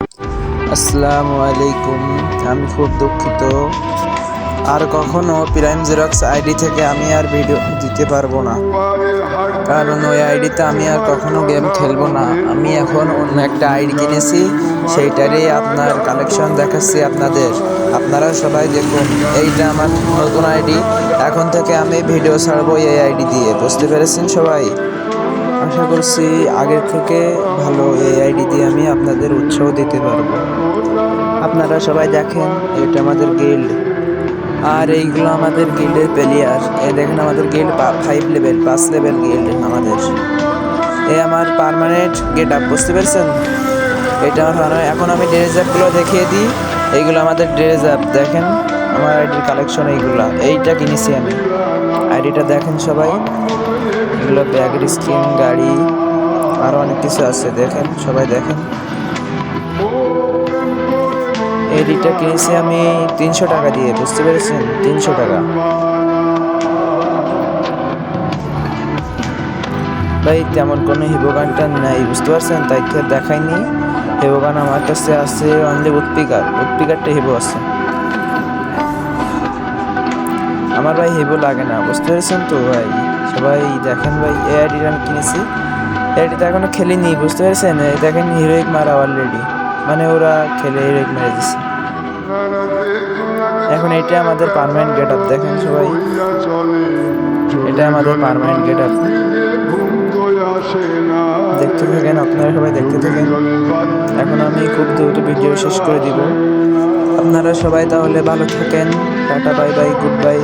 আসসালামু আলাইকুম। আমি খুব দুঃখিত, আর কখনো প্রাইম জেরক্স আইডি থেকে আমি আর ভিডিও দিতে পারবো না, কারণ ওই আইডিতে আমি আর কখনো গেম খেলবো না। আমি এখন অন্য একটা আইডি কিনেছি, সেইটারই আপনার কালেকশন দেখাচ্ছি আপনাদের। আপনারা সবাই দেখুন, এইটা আমার নতুন আইডি। এখন থেকে আমি ভিডিও ছাড়বো এই আইডি দিয়ে, বুঝতে পেরেছেন সবাই? আশা করছি আগের থেকে ভালো এই আইডি দিয়ে আমি আপনাদের উৎসাহ দিতে পারবো। আপনারা সবাই দেখেন, এটা আমাদের গিল্ড, আর এইগুলো আমাদের গিল্ডের প্লেয়ার। এই দেখেন আমাদের গিল্ড 5 লেভেল গিল্ড আমাদের। আমার পার্মানেন্ট গেট আপ, বুঝতে পেরেছেন? এটা আমার এখন আমি ড্রেস আপগুলো দেখিয়ে দিই। এইগুলো আমাদের ড্রেস আপ, দেখেন আমার আইডির কালেকশন। এইটা কিনেছি আমি, আইডিটা দেখেন সবাই। এগুলো ব্যাগের স্কিন, গাড়ি, আরও অনেক কিছু আছে, দেখেন সবাই দেখেন। এইটা কিনেছি আমি 300 টাকা দিয়ে, বুঝতে পেরেছেন? 300 টাকা। ভাই তেমন কোনো হিবোগানটা নাই, বুঝতে পারছেন? তাই দেখাইনি। হিবোগান আমার কাছে আছে অনলি উৎপিকারটা হিবো আছে আমার। ভাই হিবো লাগে না, বুঝতে পেরেছেন তো ভাই? সবাই দেখেন ভাই, এই আইডিটা আমি কিনেছি। এটিতে এখনো খেলিনি, বুঝতে পেরেছেন? এই দেখেন হিরোইক মারা অলরেডি, মানে ওরা খেলে হিরোইক মেরে দিচ্ছে। এখন এটা আমাদের পার্মানেন্ট গেট আপ, দেখেন সবাই। এটা আমাদের পার্মানেন্ট গেট আপ, দেখতে থাকেন আপনারা সবাই, দেখতে থাকেন। এখন আমি খুব দ্রুত ভিডিও শেষ করে দিব। আপনারা সবাই তাহলে ভালো থাকেন। Tata, bye bye, good bye.